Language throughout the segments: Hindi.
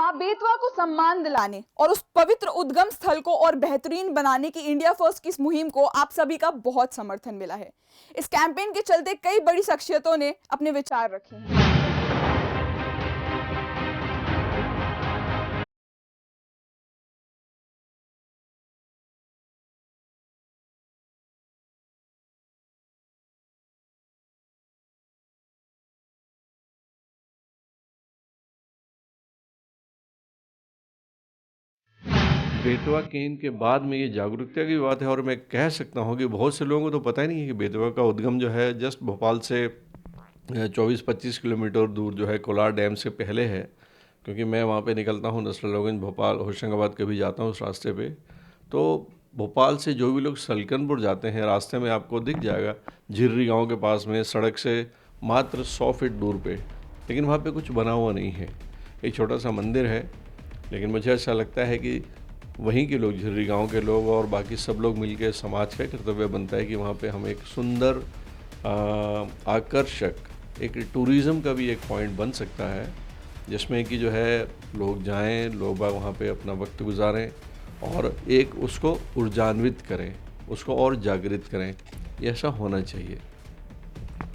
मां बेतवा को सम्मान दिलाने और उस पवित्र उद्गम स्थल को और बेहतरीन बनाने की इंडिया फर्स्ट की इस मुहिम को आप सभी का बहुत समर्थन मिला है। इस कैंपेन के चलते कई बड़ी शख्सियतों ने अपने विचार रखे हैं। बेतवा केन के बाद में ये जागरूकता की बात है और मैं कह सकता हूँ कि बहुत से लोगों को तो पता ही नहीं है कि बेतवा का उद्गम जो है जस्ट भोपाल से 24-25 किलोमीटर दूर जो है कोलार डैम से पहले है। क्योंकि मैं वहाँ पे निकलता हूँ नसरुल्लागंज भोपाल होशंगाबाद कभी जाता हूँ उस रास्ते पे, तो भोपाल से जो भी लोग सलकनपुर जाते हैं रास्ते में आपको दिख जाएगा झिर्री गांव के पास में सड़क से मात्र 100 फीट दूर पे, लेकिन वहाँ पे कुछ बना हुआ नहीं है। एक छोटा सा मंदिर है, लेकिन मुझे ऐसा लगता है कि वहीं के लोग झिर्री गांव के लोग और बाकी सब लोग मिलकर समाज का कर्तव्य बनता है कि वहाँ पे हम एक सुंदर आकर्षक एक टूरिज़्म का भी एक पॉइंट बन सकता है, जिसमें कि जो है लोग जाएं, लोग वहाँ पे अपना वक्त गुजारें और एक उसको ऊर्जान्वित करें, उसको और जागृत करें। ये ऐसा होना चाहिए।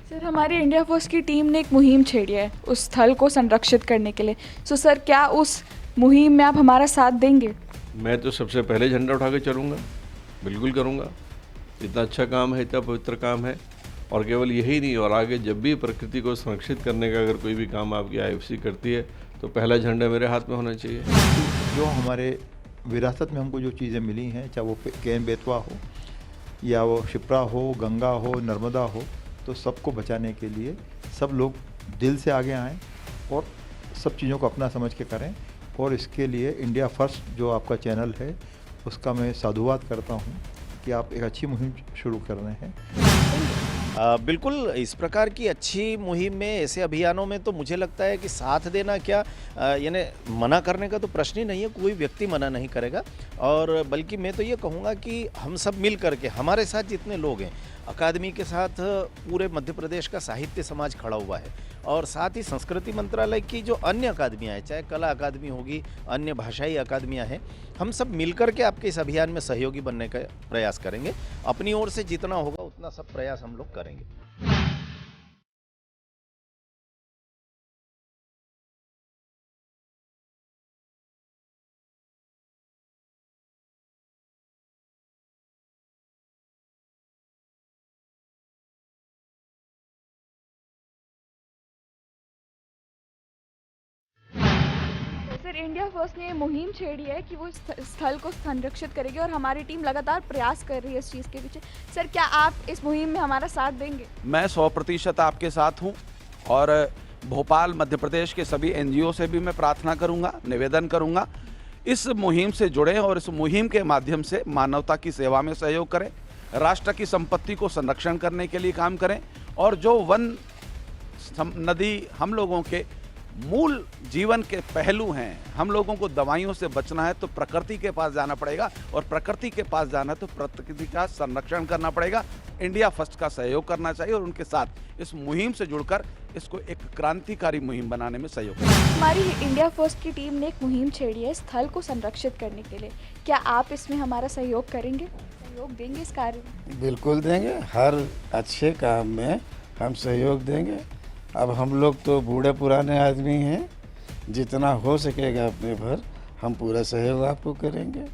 सर, हमारी इंडिया फर्स्ट की टीम ने एक मुहिम छेड़ी है उस स्थल को संरक्षित करने के लिए। सो सर, क्या उस मुहिम में आप हमारा साथ देंगे? मैं तो सबसे पहले झंडा उठा के चलूँगा, बिल्कुल करूँगा। इतना अच्छा काम है, इतना पवित्र काम है, और केवल यही नहीं, और आगे जब भी प्रकृति को संरक्षित करने का अगर कोई भी काम आपकी आईएफसी करती है तो पहला झंडा मेरे हाथ में होना चाहिए। जो हमारे विरासत में हमको जो चीज़ें मिली हैं, चाहे वो केन बेतवा हो या वो शिप्रा हो, गंगा हो, नर्मदा हो, तो सबको बचाने के लिए सब लोग दिल से आगे आएँ और सब चीज़ों को अपना समझ के करें। और इसके लिए इंडिया फर्स्ट जो आपका चैनल है उसका मैं साधुवाद करता हूँ कि आप एक अच्छी मुहिम शुरू कर रहे हैं। बिल्कुल, इस प्रकार की अच्छी मुहिम में, ऐसे अभियानों में तो मुझे लगता है कि साथ देना क्या, यानी मना करने का तो प्रश्न ही नहीं है, कोई व्यक्ति मना नहीं करेगा। और बल्कि मैं तो ये कहूँगा कि हम सब मिल करके, हमारे साथ जितने लोग हैं, अकादमी के साथ पूरे मध्य प्रदेश का साहित्य समाज खड़ा हुआ है, और साथ ही संस्कृति मंत्रालय की जो अन्य अकादमियाँ हैं, चाहे कला अकादमी होगी, अन्य भाषाई अकादमियाँ हैं, हम सब मिलकर के आपके इस अभियान में सहयोगी बनने का प्रयास करेंगे। अपनी ओर से जितना होगा उतना सब प्रयास हम लोग करेंगे। सर, इंडिया फर्स्ट ने ये मुहिम छेड़ी है कि वो स्थल को संरक्षित करेगी और हमारी टीम लगातार प्रयास कर रही है इस चीज़ के पीछे। सर, क्या आप इस मुहिम में हमारा साथ देंगे? मैं 100% आपके साथ हूँ, और भोपाल मध्य प्रदेश के सभी एनजीओ से भी मैं प्रार्थना करूँगा, निवेदन करूँगा, इस मुहिम से जुड़ें और इस मुहिम के माध्यम से मानवता की सेवा में सहयोग करें, राष्ट्र की संपत्ति को संरक्षण करने के लिए काम करें, और जो वन नदी हम लोगों के मूल जीवन के पहलू हैं, हम लोगों को दवाइयों से बचना है तो प्रकृति के पास जाना पड़ेगा, और प्रकृति के पास जाना है तो प्रकृति का संरक्षण करना पड़ेगा। इंडिया फर्स्ट का सहयोग करना चाहिए और उनके साथ इस मुहिम से जुड़कर इसको एक क्रांतिकारी मुहिम बनाने में सहयोग करना। हमारी इंडिया फर्स्ट की टीम ने एक मुहिम छेड़ी है स्थल को संरक्षित करने के लिए। क्या आप इसमें हमारा सहयोग करेंगे, सहयोग देंगे इस कार्य में? बिल्कुल देंगे, हर अच्छे काम में हम सहयोग देंगे। अब हम लोग तो बूढ़े पुराने आदमी हैं, जितना हो सकेगा अपने भर हम पूरा सहयोग आपको करेंगे,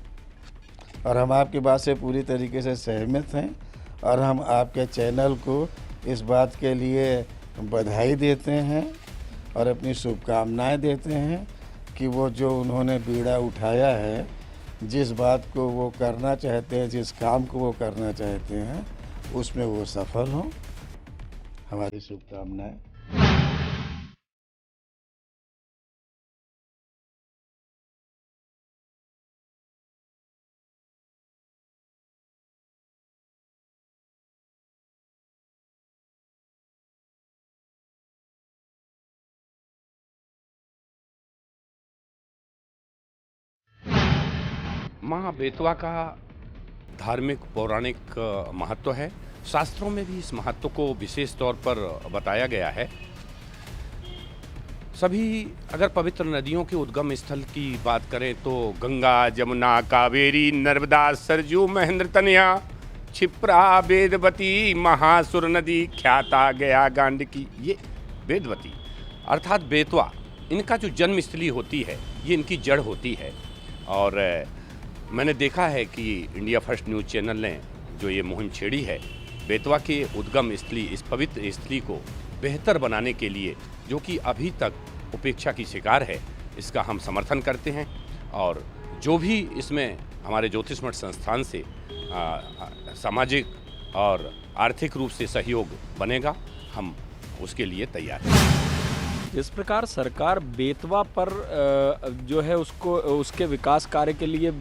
और हम आपकी बात से पूरी तरीके से सहमत हैं, और हम आपके चैनल को इस बात के लिए बधाई देते हैं और अपनी शुभकामनाएं देते हैं कि वो जो उन्होंने बीड़ा उठाया है, जिस बात को वो करना चाहते हैं, जिस काम को वो करना चाहते हैं, उसमें वो सफल हों। हमारी शुभकामनाएं। माँ बेतवा का धार्मिक पौराणिक महत्व है। शास्त्रों में भी इस महत्व को विशेष तौर पर बताया गया है। सभी अगर पवित्र नदियों के उद्गम स्थल की बात करें तो गंगा, जमुना, कावेरी, नर्मदा, सरजू, महेंद्र तनया, क्षिप्रा, वेदवती, महासुर नदी, ख्याता, गया, गांडकी, ये वेदवती अर्थात बेतवा, इनका जो जन्मस्थली होती है ये इनकी जड़ होती है। और मैंने देखा है कि इंडिया फर्स्ट न्यूज़ चैनल ने जो ये मुहिम छेड़ी है बेतवा के उद्गम स्थली, इस पवित्र स्थली को बेहतर बनाने के लिए, जो कि अभी तक उपेक्षा की शिकार है, इसका हम समर्थन करते हैं। और जो भी इसमें हमारे ज्योतिष मठ संस्थान से सामाजिक और आर्थिक रूप से सहयोग बनेगा, हम उसके लिए तैयार हैं। जिस प्रकार सरकार बेतवा पर जो है उसको उसके विकास कार्य के लिए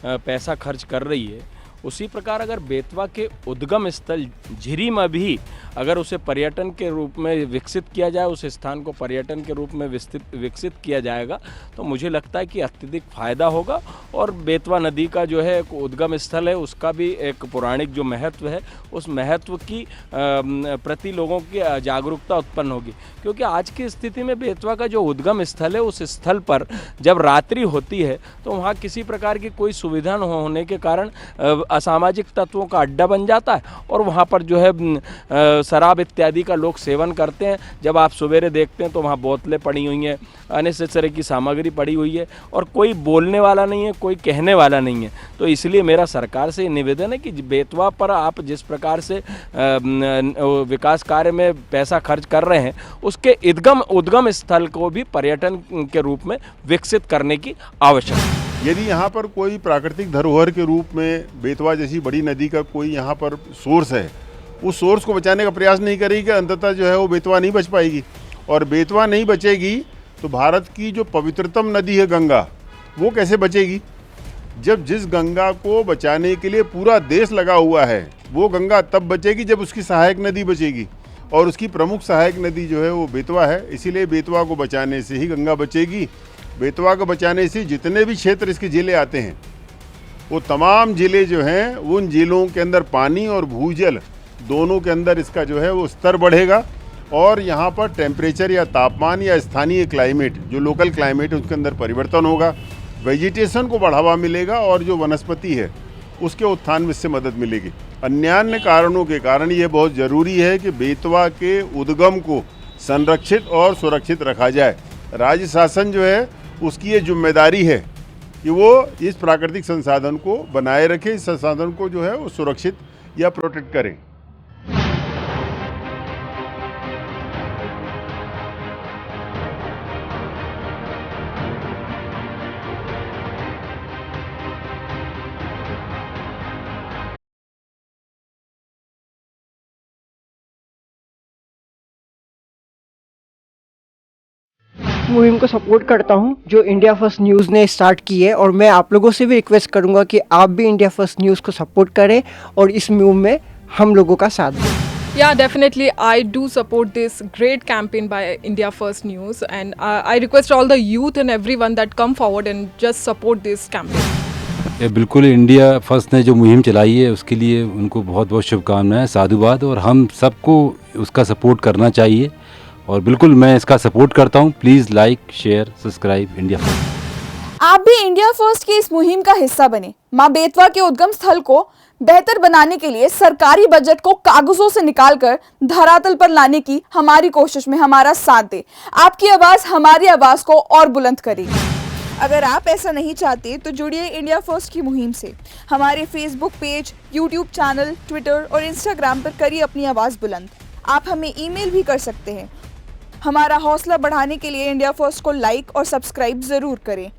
पैसा खर्च कर रही है, उसी प्रकार अगर बेतवा के उद्गम स्थल झिरी में भी अगर उसे पर्यटन के रूप में विकसित किया जाए, उस स्थान को पर्यटन के रूप में विकसित किया जाएगा, तो मुझे लगता है कि अत्यधिक फ़ायदा होगा। और बेतवा नदी का जो है एक उद्गम स्थल है, उसका भी एक पौराणिक जो महत्व है, उस महत्व की प्रति लोगों की जागरूकता उत्पन्न होगी। क्योंकि आज की स्थिति में बेतवा का जो उद्गम स्थल है, उस स्थल पर जब रात्रि होती है तो वहाँ किसी प्रकार की कोई सुविधा न होने के कारण असामाजिक तत्वों का अड्डा बन जाता है और वहाँ पर जो है शराब इत्यादि का लोग सेवन करते हैं। जब आप सवेरे देखते हैं तो वहाँ बोतलें पड़ी हुई हैं, अनेसेसरी की सामग्री पड़ी हुई है और कोई बोलने वाला नहीं है, कोई कहने वाला नहीं है। तो इसलिए मेरा सरकार से निवेदन है कि बेतवा पर आप जिस प्रकार से विकास कार्य में पैसा खर्च कर रहे हैं, उसके उद्गम स्थल को भी पर्यटन के रूप में विकसित करने की आवश्यकता है। यदि यहाँ पर कोई प्राकृतिक धरोहर के रूप में बेतवा जैसी बड़ी नदी का कोई यहाँ पर सोर्स है, उस सोर्स को बचाने का प्रयास नहीं करेगी, अंततः जो है वो बेतवा नहीं बच पाएगी। और बेतवा नहीं बचेगी तो भारत की जो पवित्रतम नदी है गंगा, वो कैसे बचेगी? जब जिस गंगा को बचाने के लिए पूरा देश लगा हुआ है, वो गंगा तब बचेगी जब उसकी सहायक नदी बचेगी। और उसकी प्रमुख सहायक नदी जो है वो बेतवा है। इसीलिए बेतवा को बचाने से ही गंगा बचेगी। बेतवा को बचाने से जितने भी क्षेत्र इसके जिले आते हैं, वो तमाम जिले जो हैं, उन जिलों के अंदर पानी और भूजल दोनों के अंदर इसका जो है वो स्तर बढ़ेगा और यहाँ पर टेम्परेचर या तापमान या स्थानीय क्लाइमेट, जो लोकल क्लाइमेट है, उसके अंदर परिवर्तन होगा, वेजिटेशन को बढ़ावा मिलेगा और जो वनस्पति है उसके उत्थान में इससे मदद मिलेगी। अन्य कारणों के कारण ये बहुत ज़रूरी है कि बेतवा के उद्गम को संरक्षित और सुरक्षित रखा जाए। राज्य शासन जो है उसकी ये जिम्मेदारी है कि वो इस प्राकृतिक संसाधन को बनाए रखे, इस संसाधन को जो है वो सुरक्षित या प्रोटेक्ट करें। मुहिम को सपोर्ट करता हूं जो इंडिया फर्स्ट न्यूज़ ने स्टार्ट की है, और मैं आप लोगों से भी रिक्वेस्ट करूंगा कि आप भी इंडिया फर्स्ट न्यूज़ को सपोर्ट करें और इस मुहिम में हम लोगों का साथ दें। Yeah, definitely. I do support this great campaign by India First News, and I request all the youth and everyone that come forward and just support this campaign. बिल्कुल इंडिया फर्स्ट ने जो मुहिम चलाई है उसके लिए उनको बहुत बहुत शुभकामनाएं, साधुवाद। और हम सबको उसका सपोर्ट करना चाहिए और बिल्कुल मैं इसका सपोर्ट करता हूं। Please like, share, subscribe India first. आप भी इंडिया फर्स्ट की इस मुहिम का हिस्सा बने। मां बेतवा के उद्गम स्थल को बेहतर बनाने के लिए सरकारी बजट को कागजों से निकालकर धरातल पर लाने की हमारी कोशिश में हमारा साथ दे। आपकी आवाज हमारी आवाज को और बुलंद करेगी। अगर आप ऐसा नहीं चाहते तो जुड़िए इंडिया फर्स्ट की मुहिम से। हमारे Facebook page, YouTube channel, Twitter और इंस्टाग्राम पर करिए अपनी आवाज़ बुलंद। आप हमें ईमेल भी कर सकते हैं। हमारा हौसला बढ़ाने के लिए इंडिया फर्स्ट को लाइक और सब्सक्राइब ज़रूर करें।